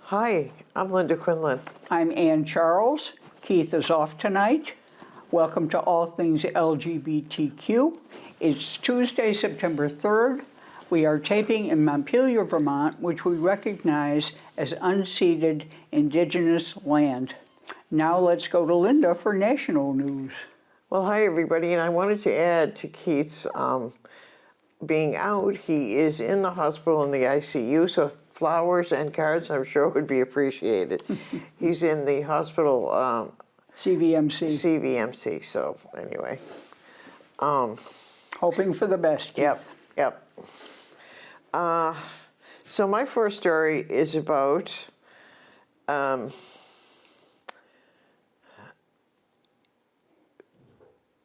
Hi, I'm Linda Quinlan. I'm Ann Charles. Keith is off tonight. Welcome to All Things LGBTQ. It's Tuesday, September 3rd. We are taping in Montpelier, Vermont, which we recognize as unceded Indigenous land. Now let's go to Linda for national news. Well, hi everybody, and I wanted to add to Keith's being out. He is in the hospital in the ICU, so flowers and cards I'm sure would be appreciated. He's in the hospital CVMC, so anyway. Hoping for the best, Keith. Yep. So my first story is about well,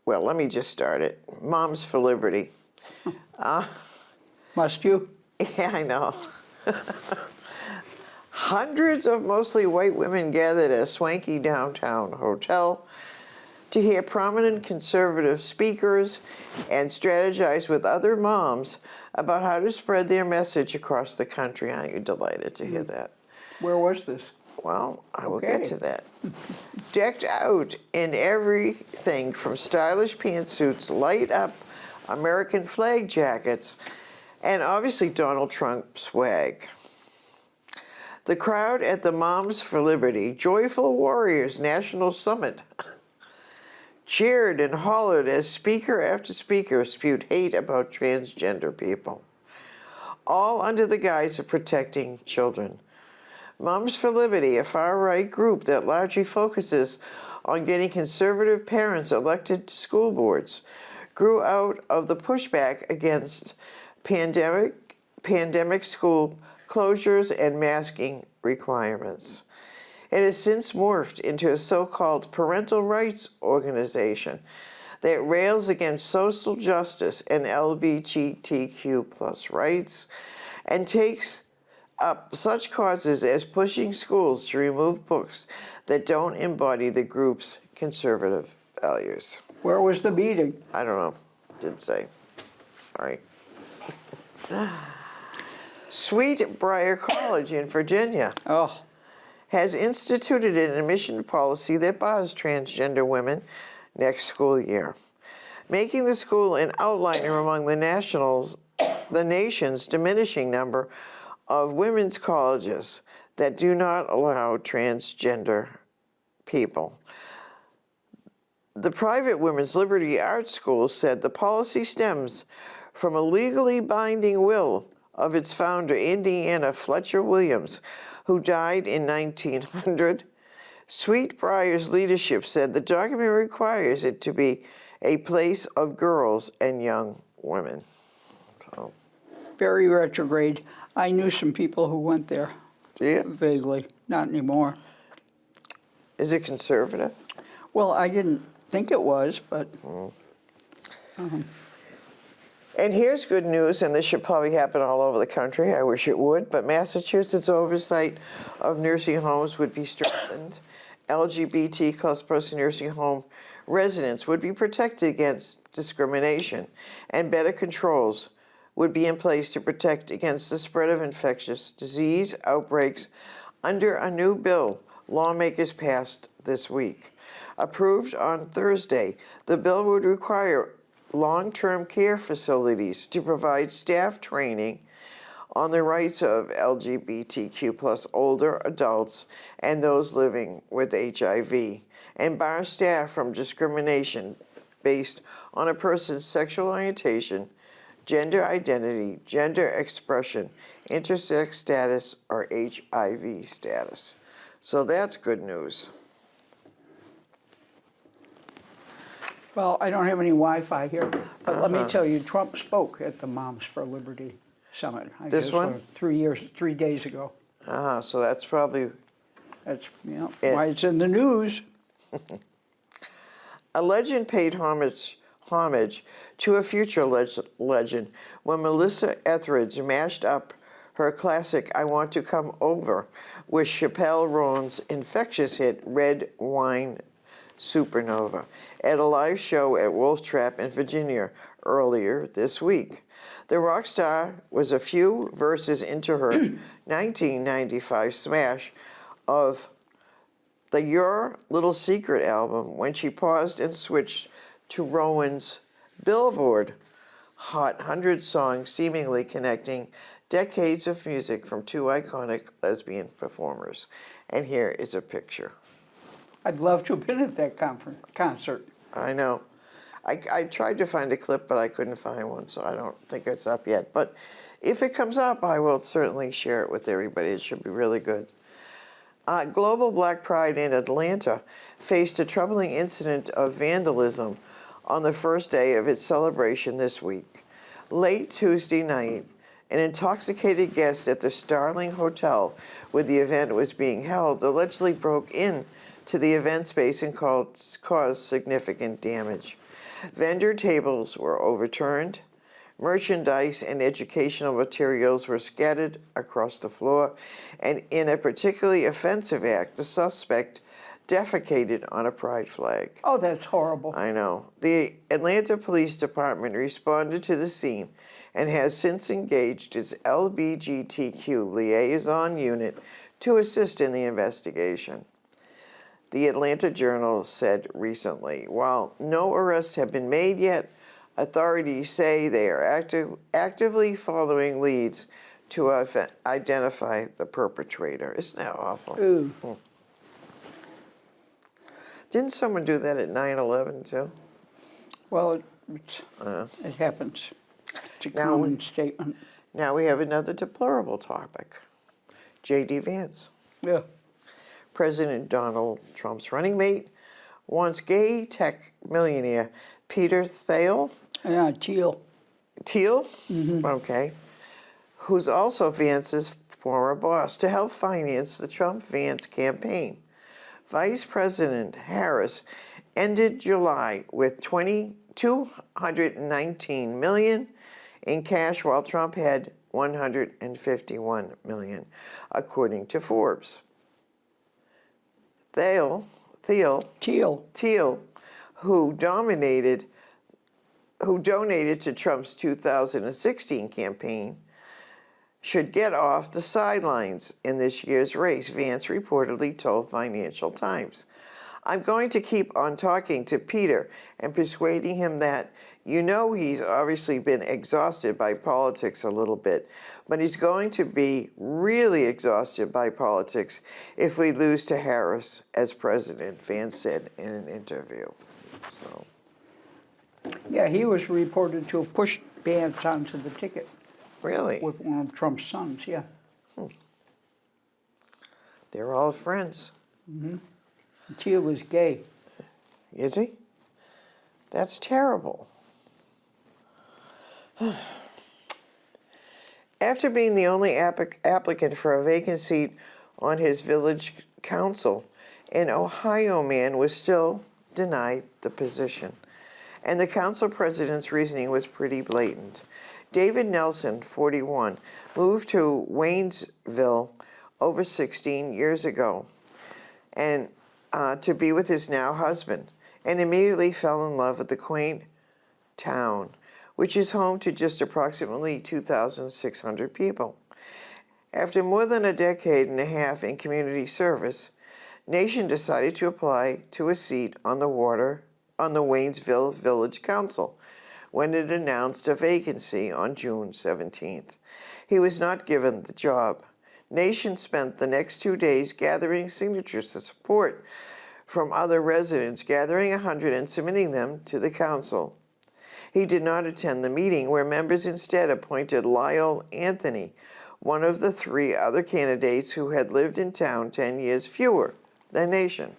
let me just start it. Moms for Liberty. Must you? Yeah, I know. Hundreds of mostly white women gathered at a swanky downtown hotel to hear prominent conservative speakers and strategize with other moms about how to spread their message across the country. Aren't you delighted to hear that? Where was this? Well, I will get to that. Decked out in everything from stylish pantsuits, light up American flag jackets, and obviously Donald Trump swag. The crowd at the Moms for Liberty Joyful Warriors National Summit cheered and hollered as speaker after speaker spewed hate about transgender people, all under the guise of protecting children. Moms for Liberty, a far-right group that largely focuses on getting conservative parents elected to school boards, grew out of the pushback against pandemic school closures and masking requirements. It has since morphed into a so-called parental rights organization that rails against social justice and LGBTQ plus rights and takes up such causes as pushing schools to remove books that don't embody the group's conservative values. Where was the meeting? I don't know. Didn't say. Sorry. Sweet Briar College in Virginia has instituted an admission policy that bars transgender women next school year, making the school an outliner among the nation's diminishing number of women's colleges that do not allow transgender people. The private Women's Liberty Art School said the policy stems from a legally binding will of its founder, Indiana Fletcher Williams, who died in 1900. Sweet Briar's leadership said the document requires it to be a place of girls and young women. So. Very retrograde. I knew some people who went there. Do you? Vaguely. Not anymore. Is it conservative? Well, I didn't think it was, but... And here's good news, and this should probably happen all over the country. I wish it would, but Massachusetts' oversight of nursing homes would be strengthened. LGBT plus person nursing home residents would be protected against discrimination, and better controls would be in place to protect against the spread of infectious disease outbreaks under a new bill lawmakers passed this week. Approved on Thursday, the bill would require long-term care facilities to provide staff training on the rights of LGBTQ plus older adults and those living with HIV, and bar staff from discrimination based on a person's sexual orientation, gender identity, gender expression, intersex status, or HIV status. So that's good news. Well, I don't have any Wi-Fi here, but let me tell you, Trump spoke at the Moms for Liberty Summit. This one? 3 days ago. So that's probably... That's why it's in the news. A legend paid homage to a future legend when Melissa Etheridge mashed up her classic I Want to Come Over with Chappelle Roan's infectious hit Red Wine supernova at a live show at Wolf Trap in Virginia earlier this week. The rock star was a few verses into her 1995 smash of the Your Little Secret album when she paused and switched to Rowan's Billboard Hot 100 song, seemingly connecting decades of music from two iconic lesbian performers. And here is a picture. I'd love to have been at that concert. I know. I tried to find a clip, but I couldn't find one, so I don't think it's up yet. But if it comes up, I will certainly share it with everybody. It should be really good. Global Black Pride in Atlanta faced a troubling incident of vandalism on the first day of its celebration this week. Late Tuesday night, an intoxicated guest at the Starling Hotel, where the event was being held, allegedly broke in to the event space and caused significant damage. Vendor tables were overturned. Merchandise and educational materials were scattered across the floor, and in a particularly offensive act, the suspect defecated on a pride flag. Oh, that's horrible. I know. The Atlanta Police Department responded to the scene and has since engaged its LGBTQ liaison unit to assist in the investigation. The Atlanta Journal said recently, while no arrests have been made yet, authorities say they are actively following leads to identify the perpetrator. Isn't that awful? Ooh. Didn't someone do that at 9/11 too? Well, it happens. It's a common statement. Now we have another deplorable topic. J.D. Vance. Yeah. President Donald Trump's running mate wants gay tech millionaire Peter Thiel. Yeah, Teal. Thiel? Mm-hmm. Okay. Who's also Vance's former boss, to help finance the Trump-Vance campaign. Vice President Harris ended July with $219 million in cash, while Trump had $151 million, according to Forbes. Thiel, who donated to Trump's 2016 campaign, should get off the sidelines in this year's race, Vance reportedly told Financial Times. I'm going to keep on talking to Peter and persuading him that, he's obviously been exhausted by politics a little bit, but he's going to be really exhausted by politics if we lose to Harris as president, Vance said in an interview. So. Yeah, he was reported to have pushed Vance onto the ticket. Really? With one of Trump's sons, yeah. They're all friends. Mm-hmm. Teal was gay. Is he? That's terrible. After being the only applicant for a vacant seat on his village council, an Ohio man was still denied the position. And the council president's reasoning was pretty blatant. David Nelson, 41, moved to Waynesville over 16 years ago and to be with his now husband, and immediately fell in love with the quaint town, which is home to just approximately 2,600 people. After more than a decade and a half in community service, Nation decided to apply to a seat on the Waynesville Village Council when it announced a vacancy on June 17th. He was not given the job. Nation spent the next 2 days gathering signatures to support from other residents, gathering 100 and submitting them to the council. He did not attend the meeting, where members instead appointed Lyle Anthony, one of the 3 other candidates who had lived in town 10 years fewer than Nation.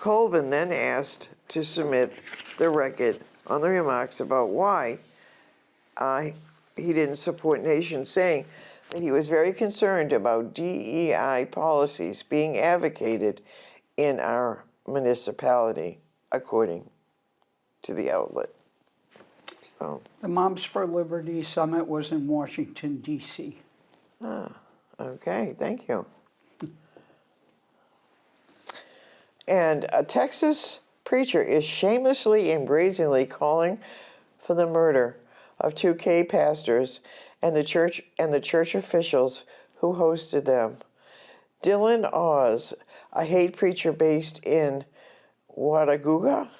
Colvin then asked to submit the record on the remarks about why he didn't support Nation, saying that he was very concerned about DEI policies being advocated in our municipality, according to the outlet. So. The Moms for Liberty Summit was in Washington, D.C. Okay, thank you. And a Texas preacher is shamelessly and brazenly calling for the murder of 2K pastors and the church officials who hosted them. Dylan Oz, a hate preacher based in Watauga,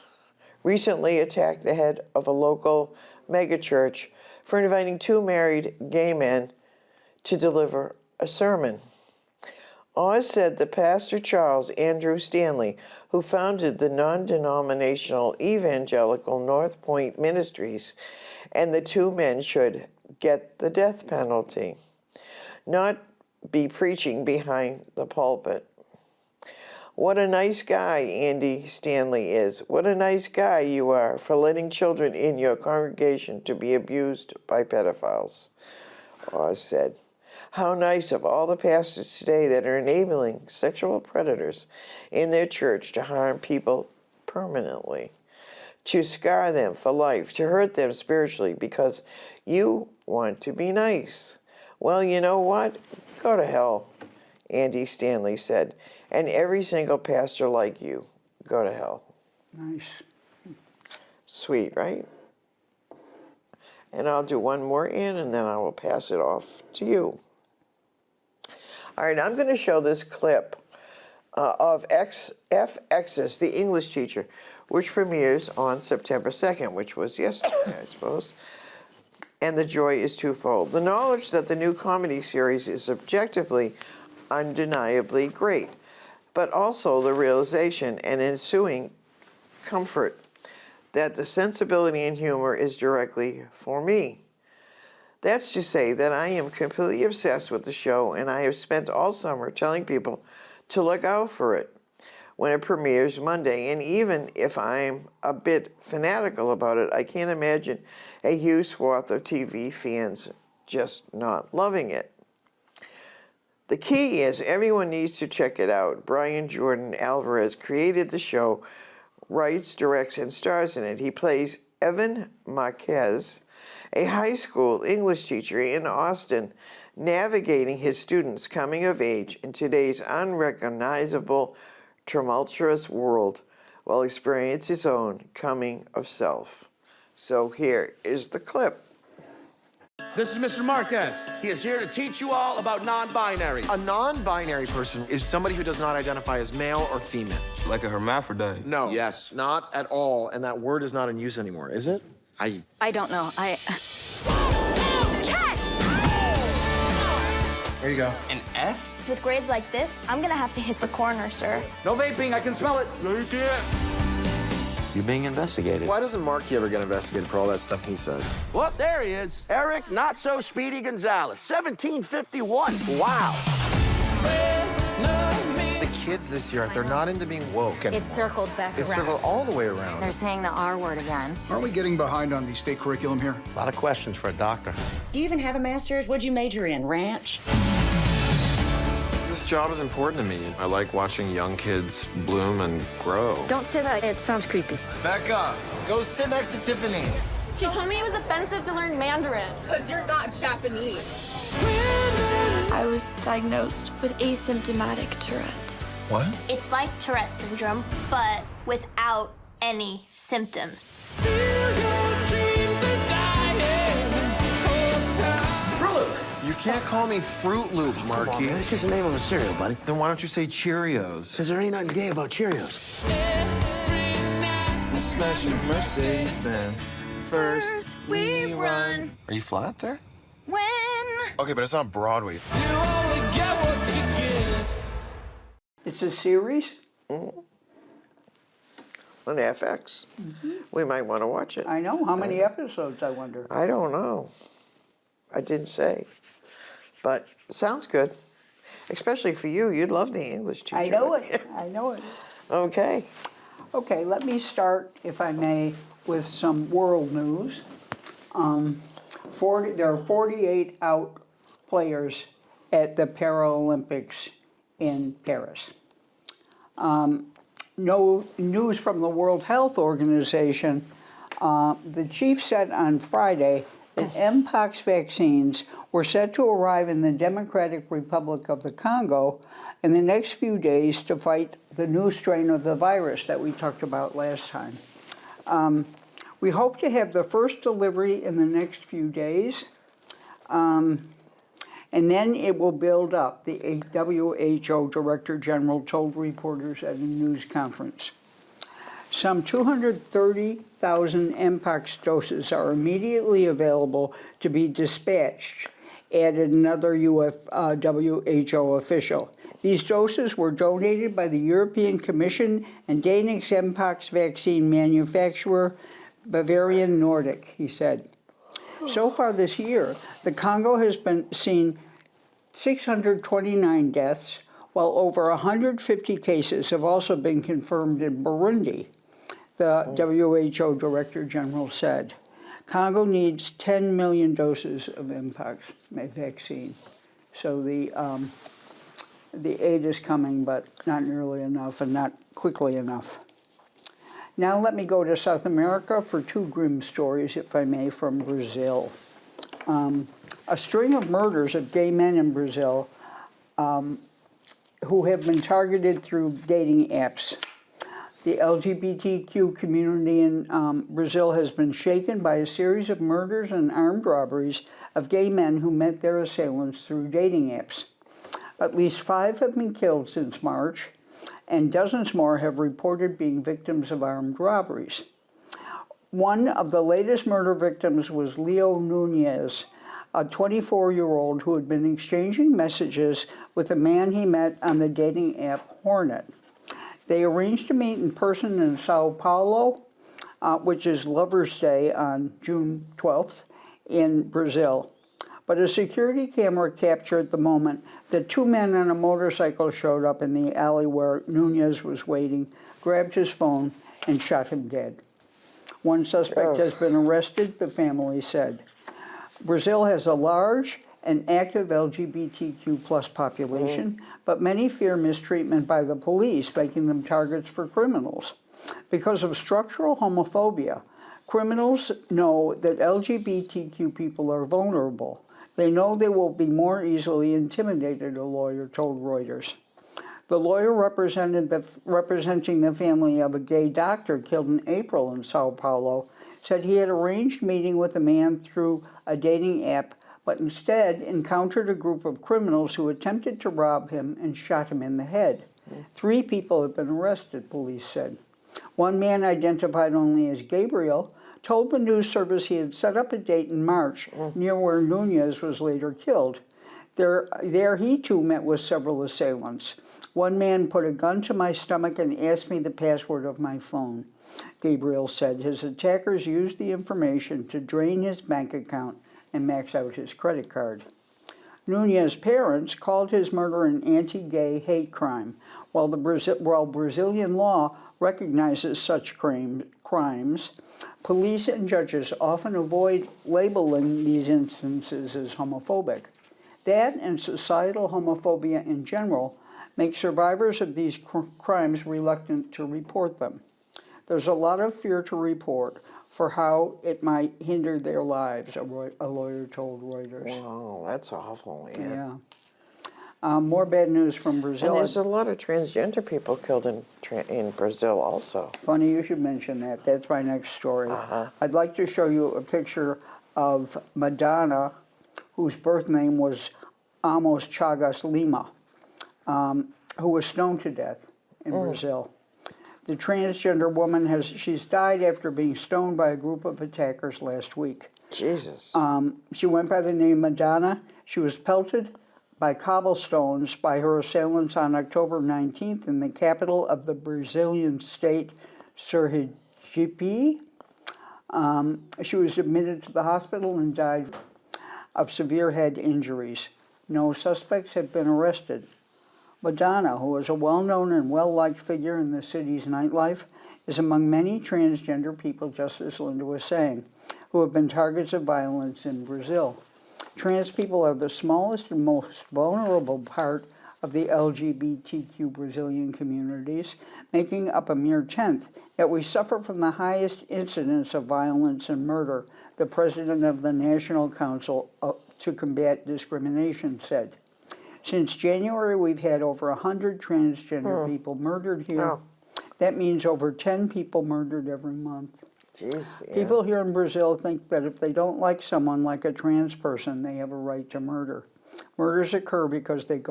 recently attacked the head of a local megachurch for inviting 2 married gay men to deliver a sermon. Oz said that Pastor Charles Andrew Stanley, who founded the non-denominational evangelical North Point Ministries, and the 2 men should get the death penalty, not be preaching behind the pulpit. What a nice guy Andy Stanley is. What a nice guy you are for letting children in your congregation to be abused by pedophiles, Oz said. How nice of all the pastors today that are enabling sexual predators in their church to harm people permanently, to scar them for life, to hurt them spiritually because you want to be nice. Well, you know what? Go to hell, Andy Stanley said. And every single pastor like you, go to hell. Nice. Sweet, right? And I'll do one more in, and then I will pass it off to you. All right, I'm going to show this clip of FX's, the English teacher, which premieres on September 2nd, which was yesterday, I suppose. And the joy is twofold. The knowledge that the new comedy series is objectively, undeniably great, but also the realization and ensuing comfort that the sensibility and humor is directly for me. That's to say that I am completely obsessed with the show, and I have spent all summer telling people to look out for it when it premieres Monday. And even if I'm a bit fanatical about it, I can't imagine a huge swath of TV fans just not loving it. The key is everyone needs to check it out. Brian Jordan Alvarez created the show, writes, directs, and stars in it. He plays Evan Marquez, a high school English teacher in Austin, navigating his students' coming of age in today's unrecognizable, tumultuous world while experiencing his own coming of self. So here is the clip. This is Mr. Marquez. He is here to teach you all about non-binary. A non-binary person is somebody who does not identify as male or female. Like a hermaphrodite. No. Yes. Not at all. And that word is not in use anymore, is it? I don't know. There you go. An F? With grades like this, I'm gonna have to hit the corner, sir. No vaping. I can smell it. No, you can't. You're being investigated. Why doesn't Marky ever get investigated for all that stuff he says? Well, there he is. Eric Not So Speedy Gonzalez, 1751. Wow. The kids this year, they're not into being woke anymore. It's circled back It's around. circled all the way around. They're saying the R word again. Aren't we getting behind on the state curriculum here? A lot of questions for a doctor. Do you even have a master's? What'd you major in? Ranch? This job is important to me. I like watching young kids bloom and grow. Don't say that. It sounds creepy. Becca, go sit next to Tiffany. She told me it was offensive to learn Mandarin. Because you're not Japanese. I was diagnosed with asymptomatic Tourette's. What? It's like Tourette's syndrome, but without any symptoms. You can't call me Fruit Loop, Marky. That's just the name of a cereal, buddy. Then why don't you say Cheerios? Because there ain't nothing gay about Cheerios. Special Mercedes-Benz. First we run. Are you flat there? When? Okay, but it's on Broadway. It's a series? On FX. We might want to watch it. I know. How many episodes, I wonder? I don't know. I didn't say. But sounds good. Especially for you. You'd love the English teacher. I know it. I know it. Okay. Okay, let me start, if I may, with some world news. There are 48 out players at the Paralympics in Paris. No news from the World Health Organization. The chief said on Friday that Mpox vaccines were set to arrive in the Democratic Republic of the Congo in the next few days to fight the new strain of the virus that we talked about last time. We hope to have the first delivery in the next few days, and then it will build up, the WHO Director General told reporters at a news conference. Some 230,000 Mpox doses are immediately available to be dispatched, added another WHO official. These doses were donated by the European Commission and Danish Mpox vaccine manufacturer Bavarian Nordic, he said. So far this year, the Congo has seen 629 deaths, while over 150 cases have also been confirmed in Burundi, the WHO Director General said. Congo needs 10 million doses of Mpox vaccine. So the aid is coming, but not nearly enough and not quickly enough. Now let me go to South America for two grim stories, if I may, from Brazil. A string of murders of gay men in Brazil who have been targeted through dating apps. The LGBTQ community in Brazil has been shaken by a series of murders and armed robberies of gay men who met their assailants through dating apps. At least 5 have been killed since March, and dozens more have reported being victims of armed robberies. One of the latest murder victims was Leo Nunez, a 24-year-old who had been exchanging messages with a man he met on the dating app Hornet. They arranged to meet in person in Sao Paulo, which is Lover's Day on June 12th in Brazil. But a security camera captured the moment that 2 men on a motorcycle showed up in the alley where Nunez was waiting, grabbed his phone, and shot him dead. One suspect has been arrested, the family said. Brazil has a large and active LGBTQ plus population, but many fear mistreatment by the police, making them targets for criminals. Because of structural homophobia, criminals know that LGBTQ people are vulnerable. They know they will be more easily intimidated, a lawyer told Reuters. The lawyer representing the family of a gay doctor killed in April in Sao Paulo said he had arranged meeting with a man through a dating app, but instead encountered a group of criminals who attempted to rob him and shot him in the head. 3 people have been arrested, police said. One man, identified only as Gabriel, told the news service he had set up a date in March near where Nunez was later killed. There he too met with several assailants. One man put a gun to my stomach and asked me the password of my phone, Gabriel said. His attackers used the information to drain his bank account and max out his credit card. Nunez's parents called his murder an anti-gay hate crime, while Brazilian law recognizes such crimes. Police and judges often avoid labeling these instances as homophobic. That and societal homophobia in general make survivors of these crimes reluctant to report them. There's a lot of fear to report for how it might hinder their lives, a lawyer told Reuters. Wow, that's awful, yeah. More bad news from Brazil. And there's a lot of transgender people killed in Brazil also. Funny you should mention that. That's my next story. I'd like to show you a picture of Madonna, whose birth name was Amos Chagas Lima, who was stoned to death in Brazil. The transgender woman she's died after being stoned by a group of attackers last week. Jesus. She went by the name Madonna. She was pelted by cobblestones by her assailants on October 19th in the capital of the Brazilian state, Sergipe. She was admitted to the hospital and died of severe head injuries. No suspects have been arrested. Madonna, who is a well-known and well-liked figure in the city's nightlife, is among many transgender people, just as Linda was saying, who have been targets of violence in Brazil. Trans people are the smallest and most vulnerable part of the LGBTQ Brazilian communities, making up a mere 10th, yet we suffer from the highest incidence of violence and murder, the president of the National Council to Combat Discrimination said. Since January, we've had over 100 transgender people murdered here. Oh. That means over 10 people murdered every month. Jeez, yeah. People here in Brazil think that if they don't like someone like a trans person, they have a right to murder. Murders occur because they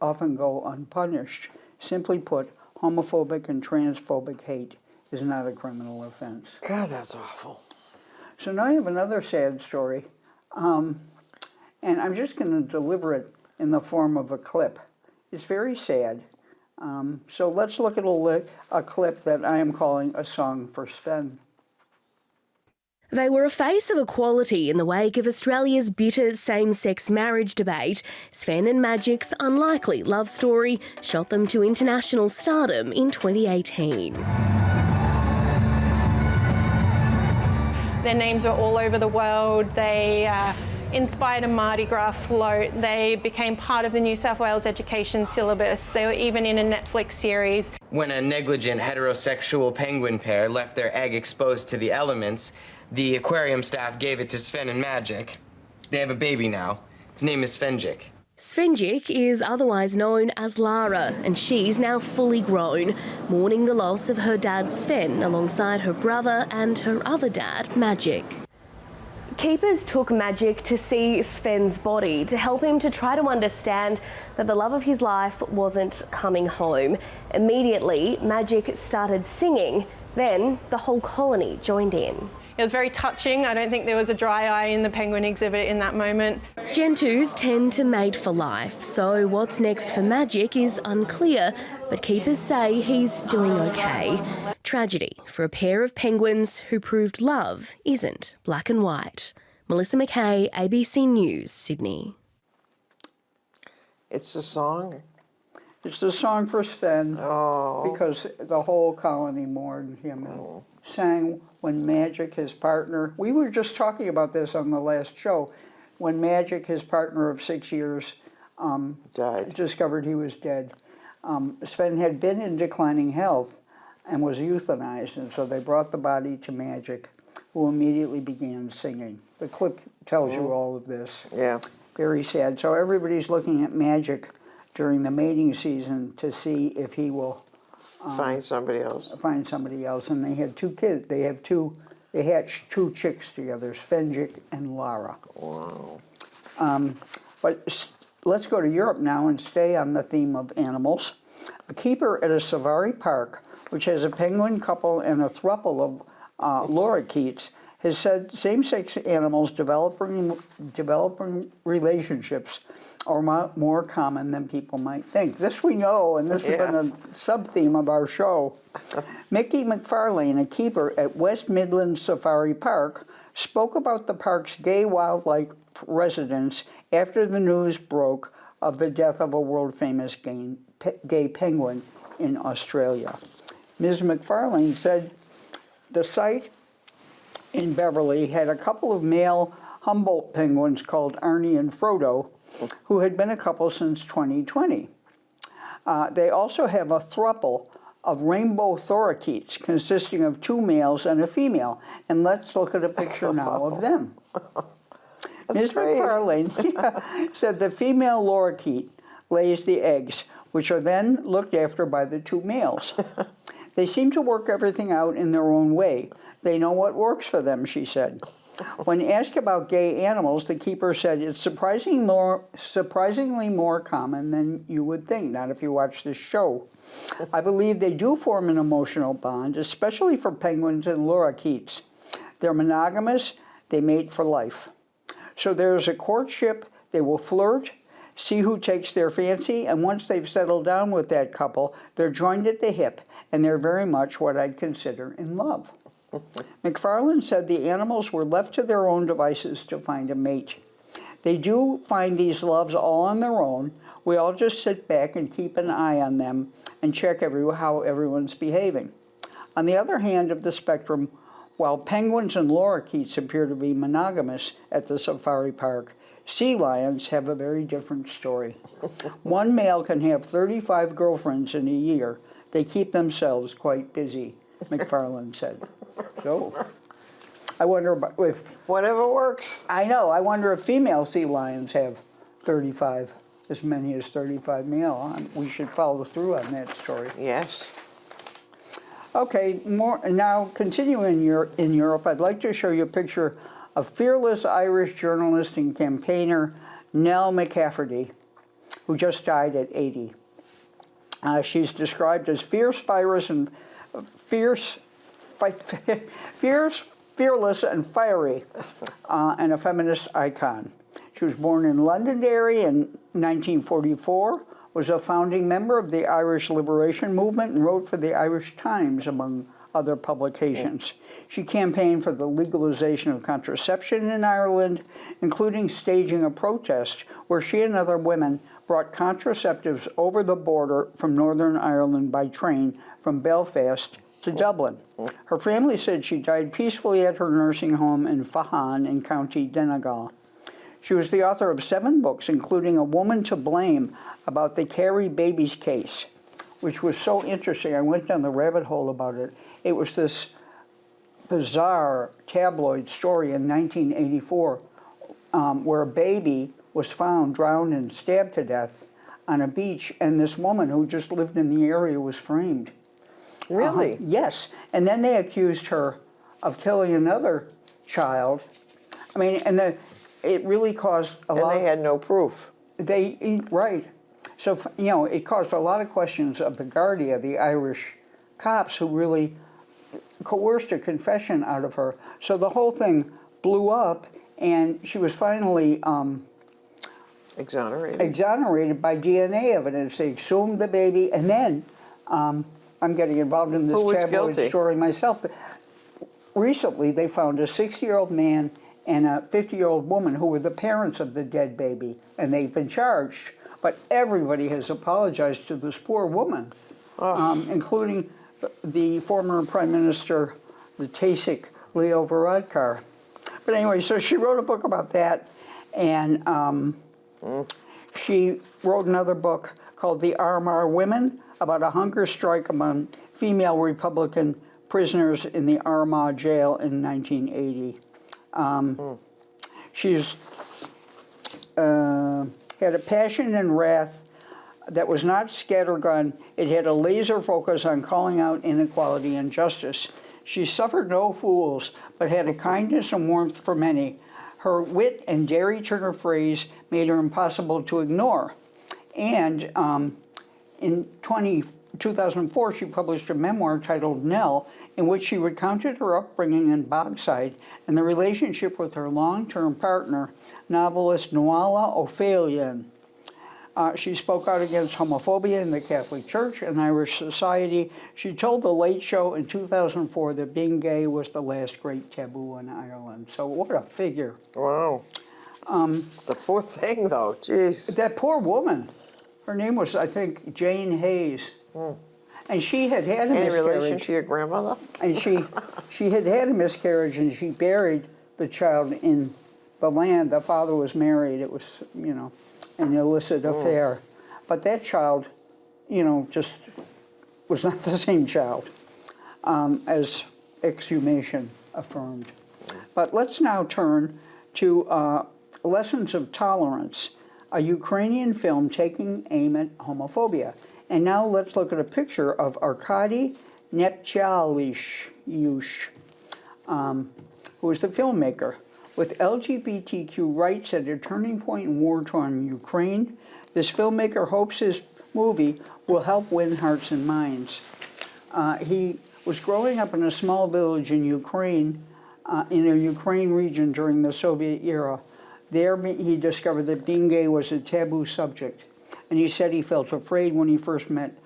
often go unpunished. Simply put, homophobic and transphobic hate is not a criminal offense. God, that's awful. So now I have another sad story, and I'm just going to deliver it in the form of a clip. It's very sad. So let's look at a clip that I am calling A Song for Sven. They were a face of equality in the wake of Australia's bitter same-sex marriage debate. Sven and Magic's unlikely love story shot them to international stardom in 2018. Their names were all over the world. They inspired a Mardi Gras float. They became part of the New South Wales education syllabus. They were even in a Netflix series. When a negligent heterosexual penguin pair left their egg exposed to the elements, the aquarium staff gave it to Sven and Magic. They have a baby now. Its name is Svenjic. Svenjic is otherwise known as Lara, and she's now fully grown, mourning the loss of her dad Sven alongside her brother and her other dad, Magic. Keepers took Magic to see Sven's body to help him to try to understand that the love of his life wasn't coming home. Immediately, Magic started singing. Then the whole colony joined in. It was very touching. I don't think there was a dry eye in the penguin exhibit in that moment. Gentoos tend to mate for life, so what's next for Magic is unclear, but keepers say he's doing okay. Tragedy for a pair of penguins who proved love isn't black and white. Melissa McKay, ABC News, Sydney. It's a song? It's a song for Sven Oh. because the whole colony mourned him and sang when Magic, his partner, we were just talking about this on the last show, when Magic, his partner of 6 years, Died. discovered he was dead. Sven had been in declining health and was euthanized, and so they brought the body to Magic, who immediately began singing. The clip tells you all of this. Yeah. Very sad. So everybody's looking at Magic during the mating season to see if he will Find somebody else. find somebody else. And they had 2 kids. They hatched 2 chicks together, Svenjic and Lara. Wow. Let's go to Europe now and stay on the theme of animals. A keeper at a safari park, which has a penguin couple and a throuple of lorikeets, has said same-sex animals developing relationships are more common than people might think. This we know, and this has been a sub-theme of our show. Mickey McFarlane, a keeper at West Midlands Safari Park, spoke about the park's gay wildlife residents after the news broke of the death of a world-famous gay penguin in Australia. Ms. McFarlane said the site in Beverly had a couple of male Humboldt penguins called Arnie and Frodo, who had been a couple since 2020. They also have a throuple of rainbow thorakeets consisting of 2 males and a female. And let's look at a picture now of them. Ms. McFarlane said the female lorikeet lays the eggs, which are then looked after by the 2 males. They seem to work everything out in their own way. They know what works for them, she said. When asked about gay animals, the keeper said it's surprisingly more common than you would think, not if you watch this show. I believe they do form an emotional bond, especially for penguins and lorikeets. They're monogamous, they mate for life. So there's a courtship, they will flirt, see who takes their fancy, and once they've settled down with that couple, they're joined at the hip, and they're very much what I'd consider in love. McFarlane said the animals were left to their own devices to find a mate. They do find these loves all on their own. We all just sit back and keep an eye on them and check how everyone's behaving. On the other hand of the spectrum, while penguins and lorikeets appear to be monogamous at the safari park, sea lions have a very different story. One male can have 35 girlfriends in a year. They keep themselves quite busy, McFarlane said. So, I wonder if... Whatever works. I know. I wonder if female sea lions have 35 as many as 35 male. We should follow through on that story. Yes. Okay, now continuing in Europe, I'd like to show you a picture of fearless Irish journalist and campaigner Nell McCafferty, who just died at 80. She's described as fearless and fiery, and a feminist icon. She was born in Londonderry in 1944, was a founding member of the Irish Liberation Movement, and wrote for the Irish Times, among other publications. She campaigned for the legalization of contraception in Ireland, including staging a protest where she and other women brought contraceptives over the border from Northern Ireland by train from Belfast to Dublin. Her family said she died peacefully at her nursing home in Fahan in County Donegal. She was the author of 7 books, including A Woman to Blame, about the Kerry babies case, which was so interesting. I went down the rabbit hole about it. It was this bizarre tabloid story in 1984 where a baby was found drowned and stabbed to death on a beach, and this woman who just lived in the area was framed. Really? Yes. And then they accused her of killing another child. I mean, it really caused a lot. And they had no proof. Right. So, you know, it caused a lot of questions of the Gardaí, the Irish cops, who really coerced a confession out of her. So the whole thing blew up, and she was finally exonerated by DNA evidence. They exhumed the baby, and then I'm getting involved in this tabloid story myself. Recently, they found a 60-year-old man and a 50-year-old woman who were the parents of the dead baby, and they've been charged. But everybody has apologized to this poor woman, including the former Prime Minister, the Taoiseach, Leo Varadkar. But anyway, so she wrote a book about that, and she wrote another book called The Armagh Women, about a hunger strike among female Republican prisoners in the Armagh jail in 1980. She's had a passion and wrath that was not scattergun. It had a laser focus on calling out inequality and justice. She suffered no fools, but had a kindness and warmth for many. Her wit and daring turn of phrase made her impossible to ignore. And in 2004, she published a memoir titled Nell, in which she recounted her upbringing in Bogside and the relationship with her long-term partner, novelist Nuala O'Phelan. She spoke out against homophobia in the Catholic Church and Irish society. She told The Late Show in 2004 that being gay was the last great taboo in Ireland. So what a figure. Wow. The poor thing, though, jeez. That poor woman. Her name was, I think, Jane Hayes. And she had had a miscarriage. Any relation to your grandmother? And she had had a miscarriage, and she buried the child in the land. The father was married. It was, you know, an illicit affair. But that child, you know, just was not the same child as exhumation affirmed. But let's now turn to Lessons of Tolerance, a Ukrainian film taking aim at homophobia. And now let's look at a picture of Arkady Nepchyalish, who is the filmmaker. With LGBTQ rights at a turning point in war-torn Ukraine, this filmmaker hopes his movie will help win hearts and minds. He was growing up in a small village in Ukraine, in a Ukraine region during the Soviet era. There he discovered that being gay was a taboo subject, and he said he felt afraid when he first met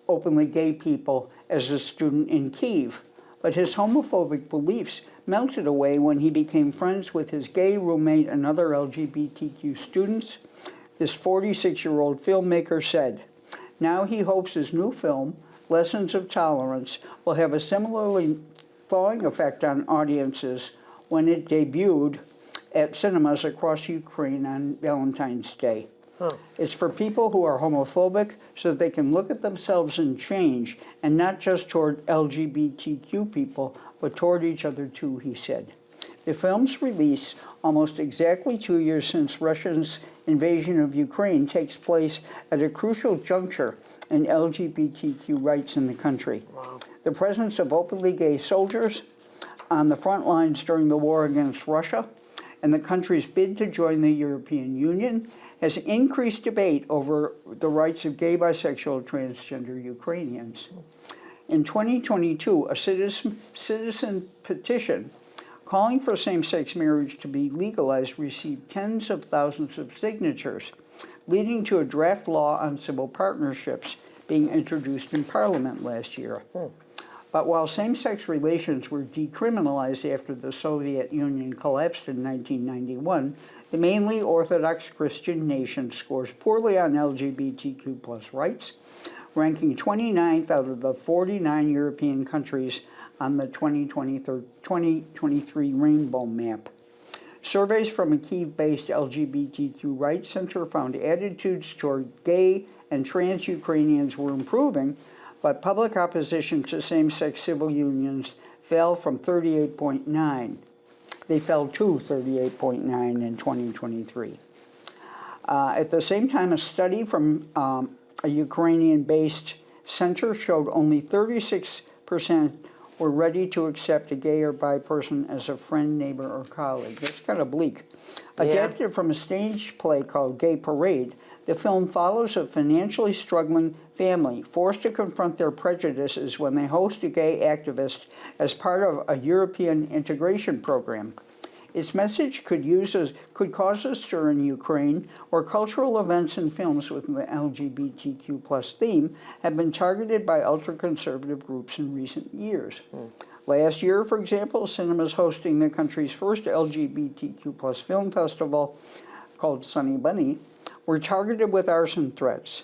openly gay people as a student in Kyiv. But his homophobic beliefs melted away when he became friends with his gay roommate and other LGBTQ students. This 46-year-old filmmaker said, now he hopes his new film, Lessons of Tolerance, will have a similarly thawing effect on audiences when it debuted at cinemas across Ukraine on Valentine's Day. It's for people who are homophobic so that they can look at themselves and change, and not just toward LGBTQ people, but toward each other too, he said. The film's release, almost exactly 2 years since Russia's invasion of Ukraine, takes place at a crucial juncture in LGBTQ rights in the country. Wow. The presence of openly gay soldiers on the front lines during the war against Russia and the country's bid to join the European Union has increased debate over the rights of gay, bisexual, transgender Ukrainians. In 2022, a citizen petition calling for same-sex marriage to be legalized received tens of thousands of signatures, leading to a draft law on civil partnerships being introduced in Parliament last year. But while same-sex relations were decriminalized after the Soviet Union collapsed in 1991, the mainly Orthodox Christian nation scores poorly on LGBTQ+ rights, ranking 29th out of the 49 European countries on the 2023 Rainbow Map. Surveys from a Kyiv-based LGBTQ rights center found attitudes toward gay and trans Ukrainians were improving, but public opposition to same-sex civil unions fell from 38.9. They fell to 38.9 in 2023. At the same time, a study from a Ukrainian-based center showed only 36% were ready to accept a gay or bi person as a friend, neighbor, or colleague. That's kind of bleak. Yeah. Adapted from a stage play called Gay Parade, the film follows a financially struggling family forced to confront their prejudices when they host a gay activist as part of a European integration program. Its message could cause a stir in Ukraine, where cultural events and films with the LGBTQ+ theme have been targeted by ultra-conservative groups in recent years. Last year, for example, cinemas hosting the country's first LGBTQ+ film festival, called Sunny Bunny, were targeted with arson threats.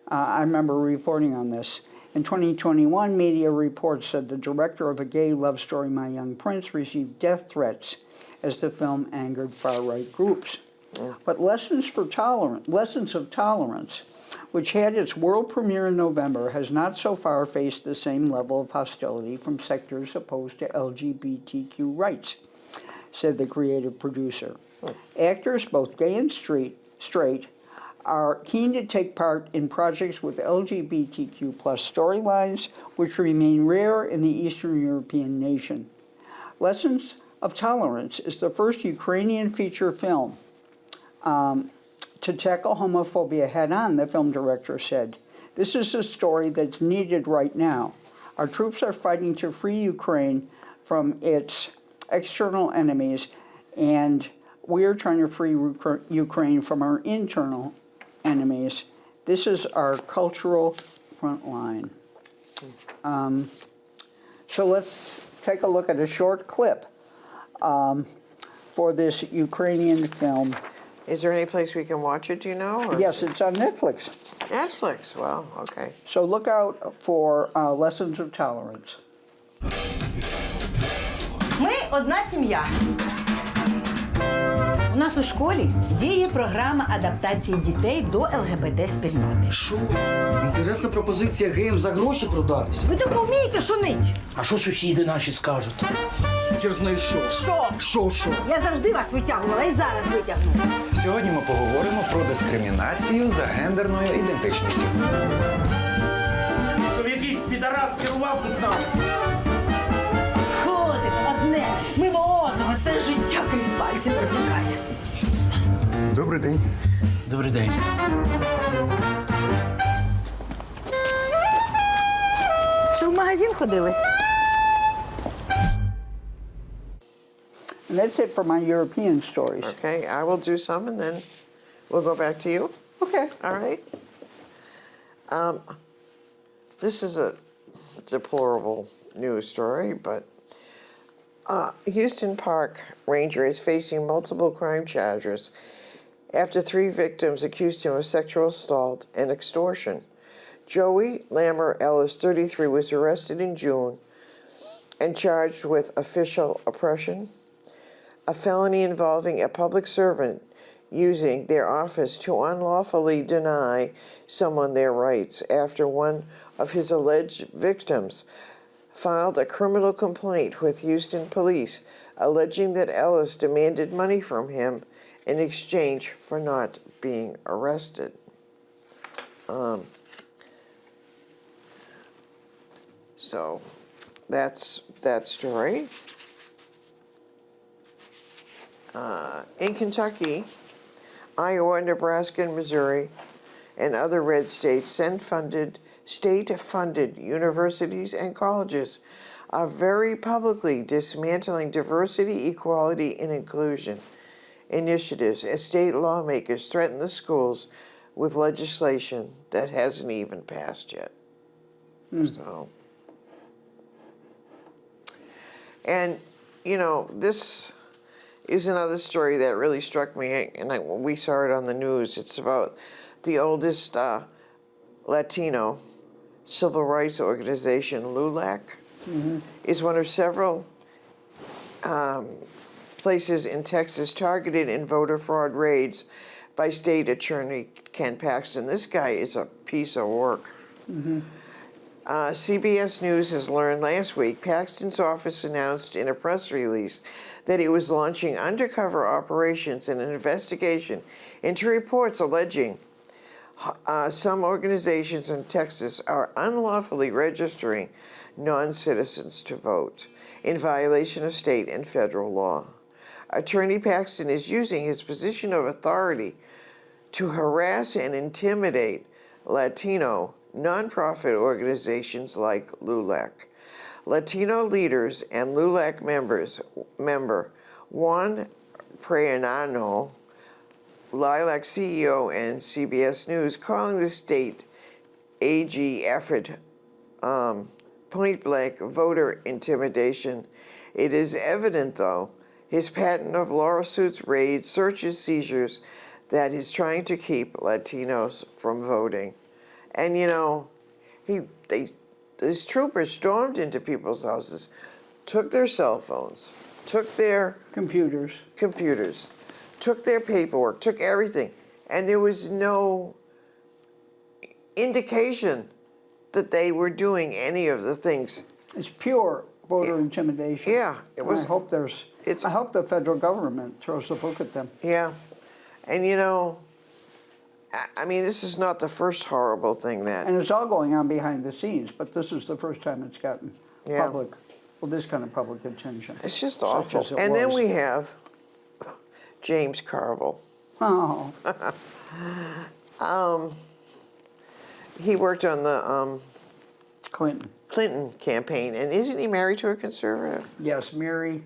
I remember reporting on this. In 2021, media reports said the director of a gay love story, My Young Prince, received death threats as the film angered far-right groups. But Lessons of Tolerance, which had its world premiere in November, has not so far faced the same level of hostility from sectors opposed to LGBTQ rights, said the creative producer. Actors, both gay and straight, are keen to take part in projects with LGBTQ+ storylines, which remain rare in the Eastern European nation. Lessons of Tolerance is the first Ukrainian feature film to tackle homophobia head-on, the film director said. This is a story that's needed right now. Our troops are fighting to free Ukraine from its external enemies, and we're trying to free Ukraine from our internal enemies. This is our cultural front line. So let's take a look at a short clip for this Ukrainian film. Is there any place we can watch it, do you know? Or Yes, it's on Netflix. Netflix, wow, okay. So look out for Lessons of Tolerance. Ми одна сім'я. У нас у школі діє програма адаптації дітей до ЛГБТ-спільноти. Що? Інтересна пропозиція геям за гроші продатися. Ви так вмієте шунить? А що сусіди наші скажуть? Я знаю що. Що? Я завжди вас витягувала і зараз витягну. Сьогодні ми поговоримо про дискримінацію за гендерною ідентичністю. Щоб якийсь підарас керував тут нами. Ходить одне, мимо одного, це життя крізь пальці протікає. Добрий день. Добрий день. Що в магазин ходили? And that's it for my European stories. Okay, I will do some and then we'll go back to you. Okay. All right. This is a deplorable news story, but Houston Park Ranger is facing multiple crime charges after 3 victims accused him of sexual assault and extortion. Joey Lammer Ellis, 33, was arrested in June and charged with official oppression, a felony involving a public servant using their office to unlawfully deny someone their rights after one of his alleged victims filed a criminal complaint with Houston police alleging that Ellis demanded money from him in exchange for not being arrested. So that's that story. In Kentucky, Iowa, Nebraska, and Missouri, and other red states, state-funded universities and colleges are very publicly dismantling diversity, equality, and inclusion initiatives as state lawmakers threaten the schools with legislation that hasn't even passed yet. So, and you know, this is another story that really struck me, and we saw it on the news. It's about the oldest Latino civil rights organization, LULAC, is one of several places in Texas targeted in voter fraud raids by State Attorney Ken Paxton. This guy is a piece of work. CBS News has learned last week Paxton's office announced in a press release that it was launching undercover operations in an investigation into reports alleging some organizations in Texas are unlawfully registering non-citizens to vote in violation of state and federal law. Attorney Paxton is using his position of authority to harass and intimidate Latino nonprofit organizations like LULAC. Latino leaders and LULAC member Juan Preanano, LILAC CEO and CBS News, calling the state AG effort point-blank voter intimidation. It is evident, though, his pattern of lawsuits, raids, searches, seizures, that he's trying to keep Latinos from voting. And you know, these troopers stormed into people's houses, took their cell phones, took their computers, took their paperwork, took everything, and there was no indication that they were doing any of the things. It's pure voter intimidation. Yeah, it was. I hope I hope the federal government throws a book at them. Yeah, and you know, I mean, this is not the first horrible thing that. And it's all going on behind the scenes, but this is the first time it's gotten public, well, this kind of public attention. It's just awful. And then we have James Carville. Oh. He worked on the Clinton campaign, and isn't he married to a conservative? Yes, Mary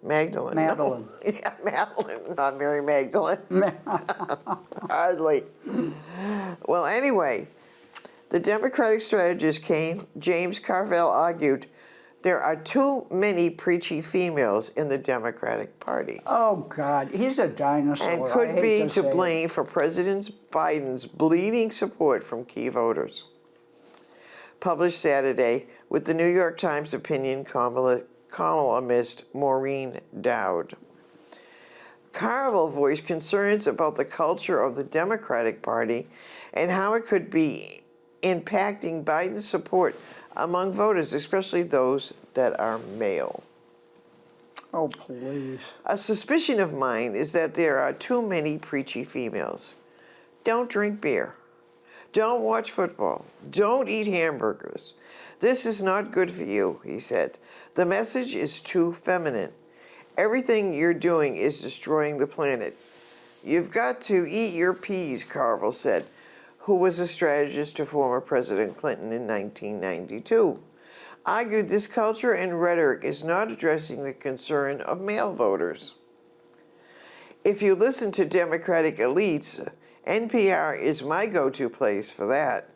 Magdalene. Madeline. No. Yeah, Madeline, not Mary Magdalene. Hardly. Well, anyway, the Democratic strategist James Carville argued there are too many preachy females in the Democratic Party. Oh, God, he's a dinosaur. And could be to blame for President Biden's bleeding support from key voters. Published Saturday with the New York Times opinion columnist Maureen Dowd. Carville voiced concerns about the culture of the Democratic Party and how it could be impacting Biden's support among voters, especially those that are male. Oh, please. A suspicion of mine is that there are too many preachy females. Don't drink beer. Don't watch football. Don't eat hamburgers. This is not good for you, he said. The message is too feminine. Everything you're doing is destroying the planet. You've got to eat your peas, Carville said, who was a strategist to former President Clinton in 1992. Argued this culture and rhetoric is not addressing the concern of male voters. If you listen to Democratic elites, NPR is my go-to place for that.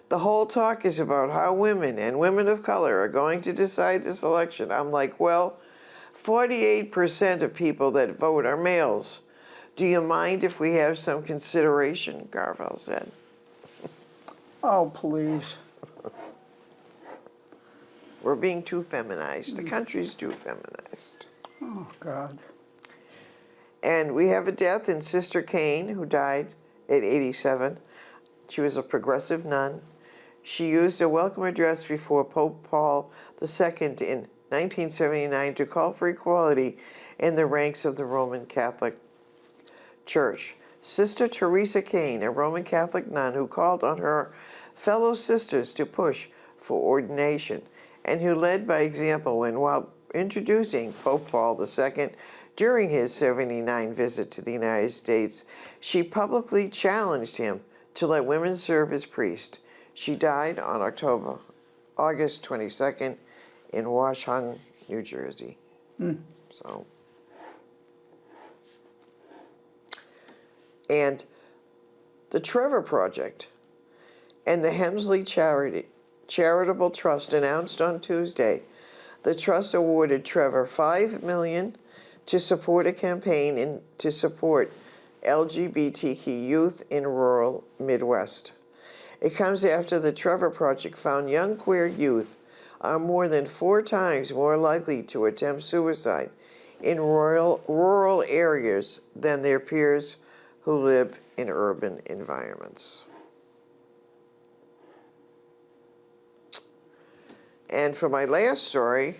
The whole talk is about how women and women of color are going to decide this election. I'm like, well, 48% of people that vote are males. Do you mind if we have some consideration, Carville said. Oh, please. We're being too feminized. The country's too feminized. Oh, God. And we have a death in Sister Kane, who died at 87. She was a progressive nun. She used a welcome address before Pope Paul II in 1979 to call for equality in the ranks of the Roman Catholic Church. Sister Teresa Kane, a Roman Catholic nun who called on her fellow sisters to push for ordination and who led by example when, while introducing Pope Paul II during his 79 visit to the United States, she publicly challenged him to let women serve as priests. She died on August 22nd in Washhung, New Jersey. So, and the Trevor Project and the Hemsley Charitable Trust announced on Tuesday the trust awarded Trevor $5 million to support a campaign to support LGBTQ youth in rural Midwest. It comes after the Trevor Project found young queer youth are more than 4 times more likely to attempt suicide in rural areas than their peers who live in urban environments. And for my last story,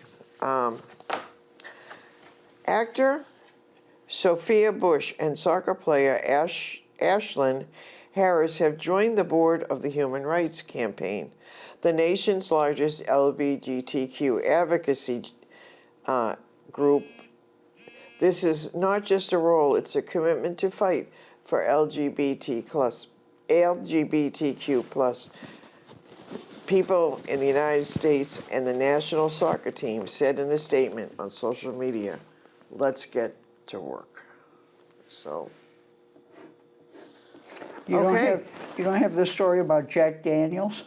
actor Sophia Bush and soccer player Ashlyn Harris have joined the board of the Human Rights Campaign, the nation's largest LGBTQ advocacy group. This is not just a role, it's a commitment to fight for LGBTQ plus people in the United States, and the national soccer team said in a statement on social media, "Let's get to work." So, You don't have the story about Jack Daniels?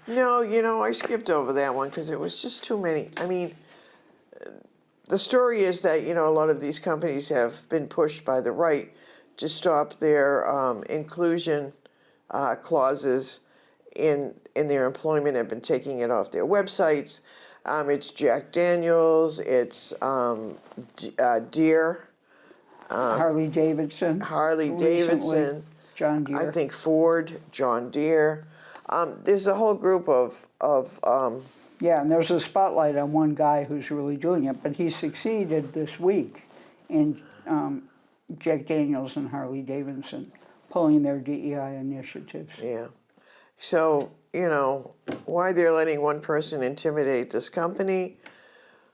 no, I skipped over that one because it was just too many. I mean, the story is that, a lot of these companies have been pushed by the right to stop their inclusion clauses in their employment, have been taking it off their websites. It's Jack Daniels, it's Deere. Harley Davidson. Davidson. John Deere. I think Ford, John Deere. There's a whole group of yeah, and there's a spotlight on one guy who's really doing it, but he succeeded this week in Jack Daniels and Harley Davidson pulling their DEI initiatives. Yeah. So, why they're letting one person intimidate this company,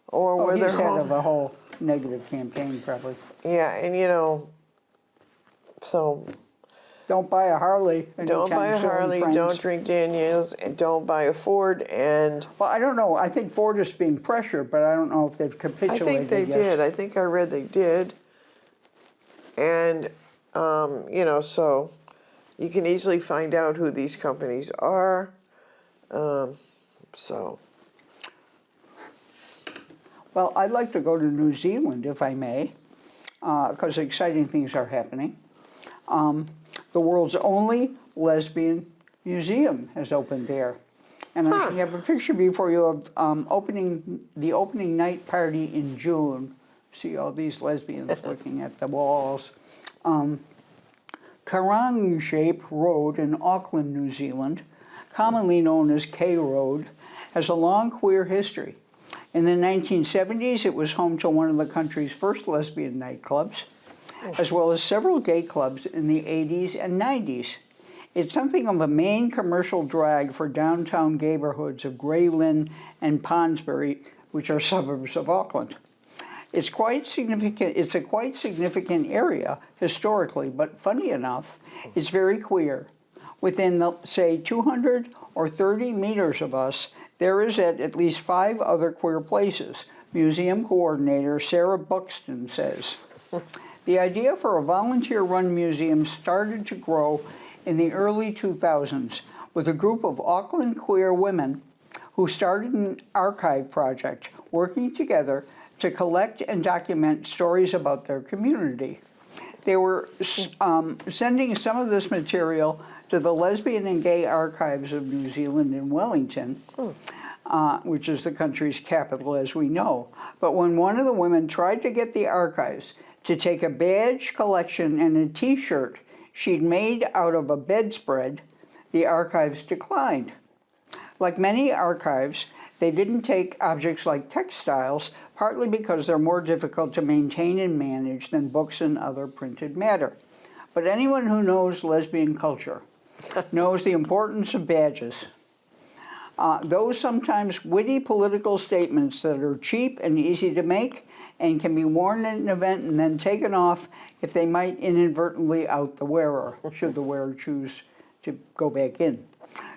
or whether he's head of a whole negative campaign, probably. Yeah, and so don't buy a Harley. Don't buy a Harley. Don't drink Daniels, and don't buy a Ford. And well, I don't know. I think Ford is being pressured, but I don't know if they've capitulated. I think they did. I think I read they did. And so you can easily find out who these companies are. Well, I'd like to go to New Zealand, if I may, because exciting things are happening. The world's only lesbian museum has opened there. And I have a picture before you of the opening night party in June. See all these lesbians looking at the walls. Karangashape Road in Auckland, New Zealand, commonly known as K Road, has a long queer history. In the 1970s, it was home to one of the country's first lesbian nightclubs, as well as several gay clubs in the 80s and 90s. It's something of a main commercial drag for downtown neighborhoods of Grey Lynn and Ponsbury, which are suburbs of Auckland. It's quite significant. It's a quite significant area historically, but funny enough, it's very queer. Within, say, 200 or 30 meters of us, there is at least 5 other queer places, museum coordinator Sarah Buxton says. The idea for a volunteer-run museum started to grow in the early 2000s with a group of Auckland queer women who started an archive project working together to collect and document stories about their community. They were sending some of this material to the Lesbian and Gay Archives of New Zealand in Wellington, which is the country's capital, as we know. But when one of the women tried to get the archives to take a badge collection and a T-shirt she'd made out of a bedspread, the archives declined. Like many archives, they didn't take objects like textiles, partly because they're more difficult to maintain and manage than books and other printed matter. But anyone who knows lesbian culture knows the importance of badges. Those sometimes witty political statements that are cheap and easy to make and can be worn at an event and then taken off if they might inadvertently out the wearer, should the wearer choose to go back in.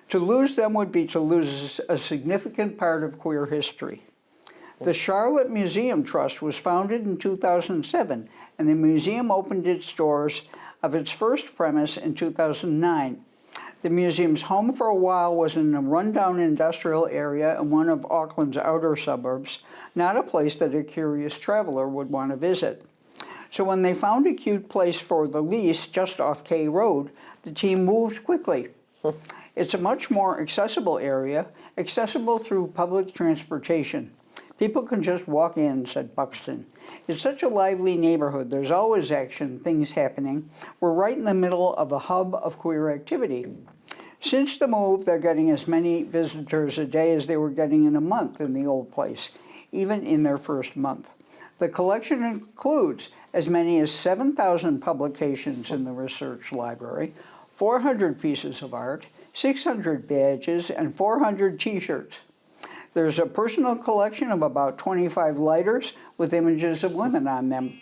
To lose them would be to lose a significant part of queer history. The Charlotte Museum Trust was founded in 2007, and the museum opened its doors of its first premise in 2009. The museum's home for a while was in a rundown industrial area in one of Auckland's outer suburbs, not a place that a curious traveler would want to visit. So when they found a cute place for the lease just off K Road, the team moved quickly. It's a much more accessible area, accessible through public transportation. People can just walk in, said Buxton. It's such a lively neighborhood. There's always action, things happening. We're right in the middle of a hub of queer activity. Since the move, they're getting as many visitors a day as they were getting in a month in the old place, even in their first month. The collection includes as many as 7,000 publications in the research library, 400 pieces of art, 600 badges, and 400 T-shirts. There's a personal collection of about 25 lighters with images of women on them.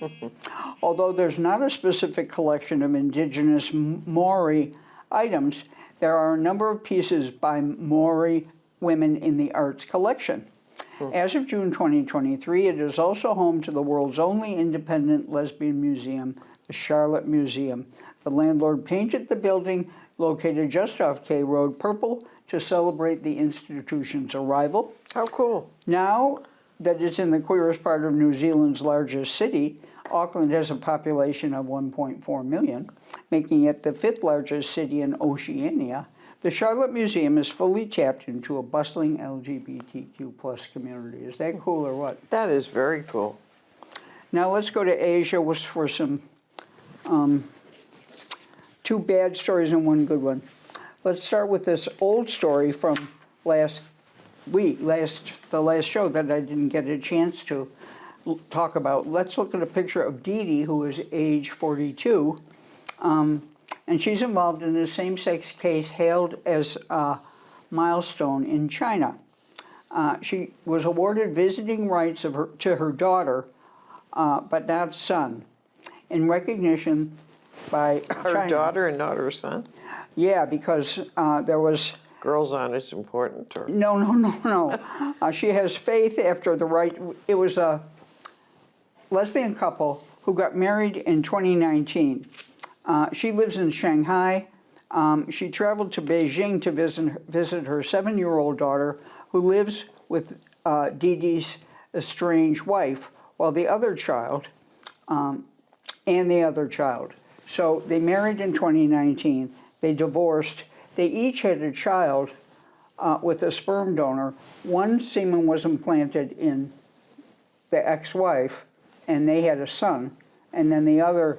Although there's not a specific collection of indigenous Maori items, there are a number of pieces by Maori women in the arts collection. As of June 2023, it is also home to the world's only independent lesbian museum, the Charlotte Museum. The landlord painted the building, located just off K Road, purple to celebrate the institution's arrival. How cool. Now that it's in the queerest part of New Zealand's largest city, Auckland has a population of 1.4 million, making it the 5th largest city in Oceania. The Charlotte Museum is fully tapped into a bustling LGBTQ+ community. Is that cool or what? That is very cool. Now let's go to Asia for some two bad stories and one good one. Let's start with this old story from last week, the last show that I didn't get a chance to talk about. Let's look at a picture of Dee Dee, who is age 42, and she's involved in a same-sex case hailed as a milestone in China. She was awarded visiting rights to her daughter, but not son, in recognition by Her China. daughter and not her son? Yeah, because there was... Girls on is important, or? No. She has faith after the right... It was a lesbian couple who got married in 2019. She lives in Shanghai. She traveled to Beijing to visit her 7-year-old daughter, who lives with Dee Dee's estranged wife, while the other child, So they married in 2019. They divorced. They each had a child with a sperm donor. One semen was implanted in the ex-wife, and they had a son. And then the other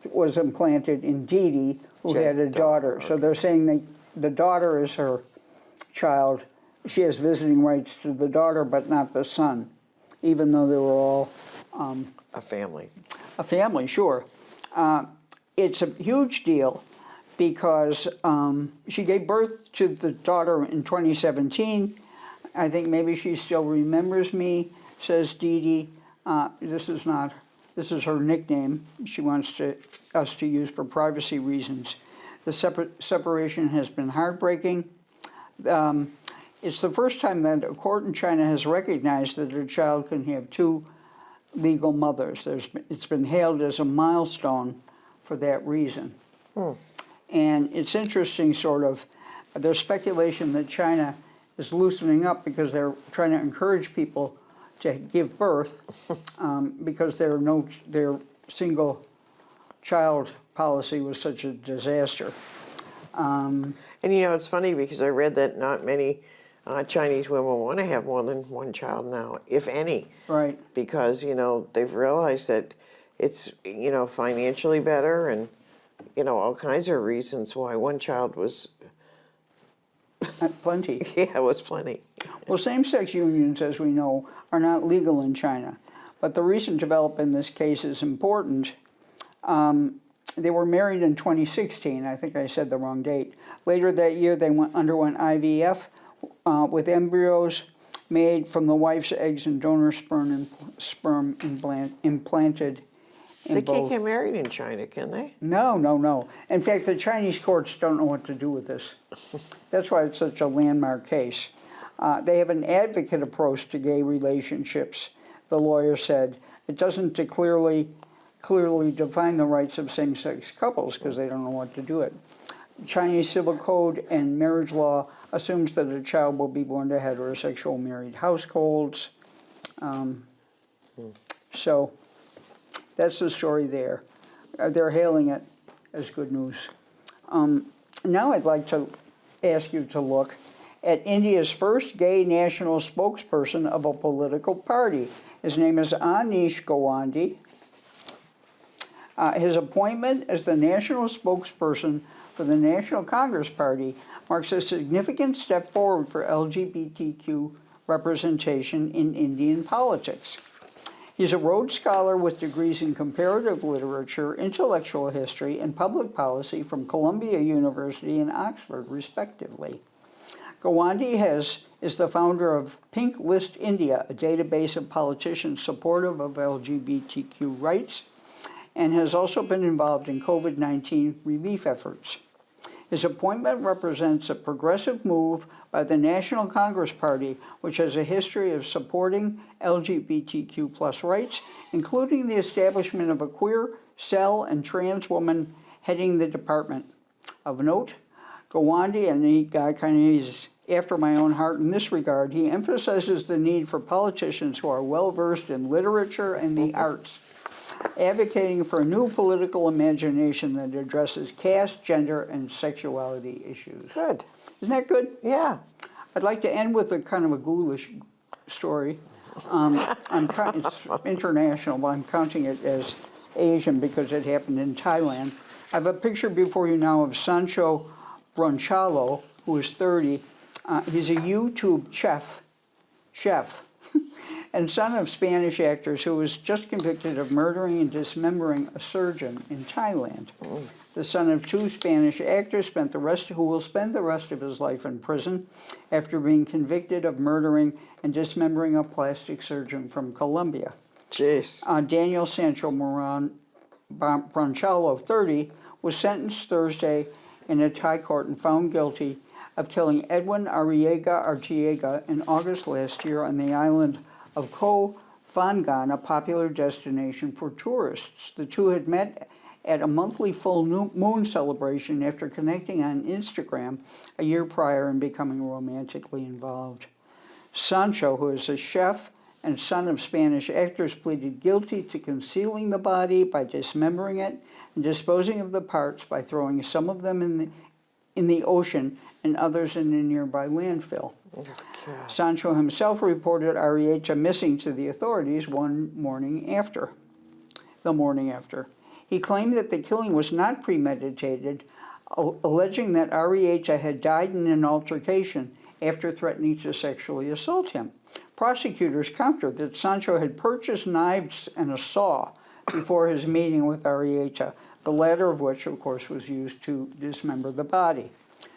was implanted in Dee Dee, who had a daughter. So they're saying the daughter is her child. She has visiting rights to the daughter, but not the son, even though they were all... a family. A family, sure. It's a huge deal because she gave birth to the daughter in 2017. I think maybe she still remembers me, says Dee Dee. This is her nickname she wants us to use for privacy reasons. The separation has been heartbreaking. It's the first time that a court in China has recognized that a child can have two legal mothers. It's been hailed as a milestone for that reason. And it's interesting, sort of, there's speculation that China is loosening up because they're trying to encourage people to give birth because their single child policy was such a disaster. And you know, it's funny because I read that not many Chinese women want to have more than one child now, if any. Right. Because, you know, they've realized that it's, you know, financially better and, you know, all kinds of reasons why one child was Plenty. Yeah, it was plenty. Well, same-sex unions, as we know, are not legal in China. But the recent development in this case is important. They were married in 2016. I think I said the wrong date. Later that year, they underwent IVF with embryos made from the wife's eggs and donor sperm implanted in They both. can't get married in China, can they? No, no, no. In fact, the Chinese courts don't know what to do with this. That's why it's such a landmark case. They have an advocate approach to gay relationships, the lawyer said. It doesn't clearly define the rights of same-sex couples because they don't know what to do it. Chinese civil code and marriage law assumes that a child will be born to heterosexual married households. So that's the story there. They're hailing it as good news. Now I'd like to ask you to look at India's first gay national spokesperson of a political party. His name is Anish Gawande. His appointment as the national spokesperson for the National Congress Party marks a significant step forward for LGBTQ representation in Indian politics. He's a Rhodes Scholar with degrees in comparative literature, intellectual history, and public policy from Columbia University and Oxford, respectively. Gawande is the founder of Pink List India, a database of politicians supportive of LGBTQ rights, and has also been involved in COVID-19 relief efforts. His appointment represents a progressive move by the National Congress Party, which has a history of supporting LGBTQ+ rights, including the establishment of a queer cell and trans woman heading the department. Of note, Gawande, and he's after my own heart in this regard, he emphasizes the need for politicians who are well-versed in literature and the arts, advocating for a new political imagination that addresses caste, gender, and sexuality issues. Good. Isn't that good? Yeah. I'd like to end with a kind of a ghoulish story. It's international, but I'm counting it as Asian because it happened in Thailand. I have a picture before you now of Sancho Bronchalo, who is 30. He's a YouTube chef, and son of Spanish actors who was just convicted of murdering and dismembering a surgeon in Thailand. The son of two Spanish actors who will spend the rest of his life in prison after being convicted of murdering and dismembering a plastic surgeon from Colombia. Jeez. Daniel Sancho Bronchalo, 30, was sentenced Thursday in a Thai court and found guilty of killing Edwin Artiega in August last year on the island of Koh Phangan, a popular destination for tourists. The two had met at a monthly full moon celebration after connecting on Instagram a year prior and becoming romantically involved. Sancho, who is a chef and son of Spanish actors, pleaded guilty to concealing the body by dismembering it and disposing of the parts by throwing some of them in the ocean and others in a nearby landfill. Sancho himself reported Arrieta missing to the authorities the morning after. He claimed that the killing was not premeditated, alleging that Arrieta had died in an altercation after threatening to sexually assault him. Prosecutors countered that Sancho had purchased knives and a saw before his meeting with Arrieta, the latter of which, of course, was used to dismember the body.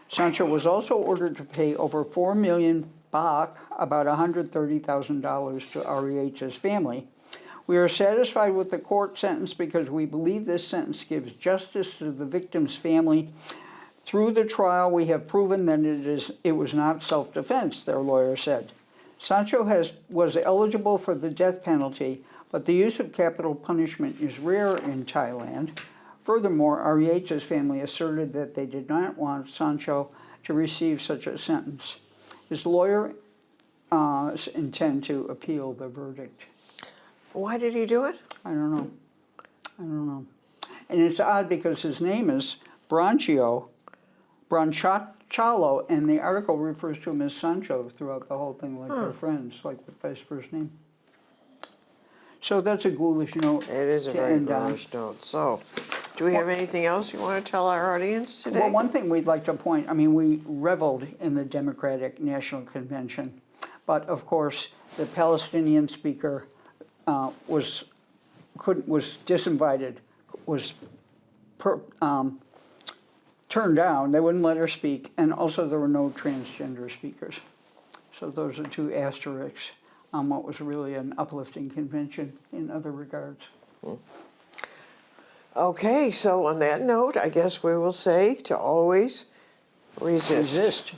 Sancho was also ordered to pay over 4 million baht, about $130,000, to Arrieta's family. We are satisfied with the court sentence because we believe this sentence gives justice to the victim's family. Through the trial, we have proven that it was not self-defense, their lawyer said. Sancho was eligible for the death penalty, but the use of capital punishment is rare in Thailand. Furthermore, Arrieta's family asserted that they did not want Sancho to receive such a sentence. His lawyer intend to appeal the verdict. Why did he do it? I don't know. And it's odd because his name is Bronchalo, and the article refers to him as Sancho throughout the whole thing, like they're friends, like by his first name. So that's a ghoulish note. It is a very ghoulish note. So, Do we have anything else you want to tell our audience today? Well, one thing we'd like to point, I mean, we reveled in the Democratic National Convention, but of course, the Palestinian speaker was disinvited, was turned down. They wouldn't let her speak, and also there were no transgender speakers. So those are two asterisks on what was really an uplifting convention in other regards. Okay, so on that note, I guess we will say to always resist. Resist.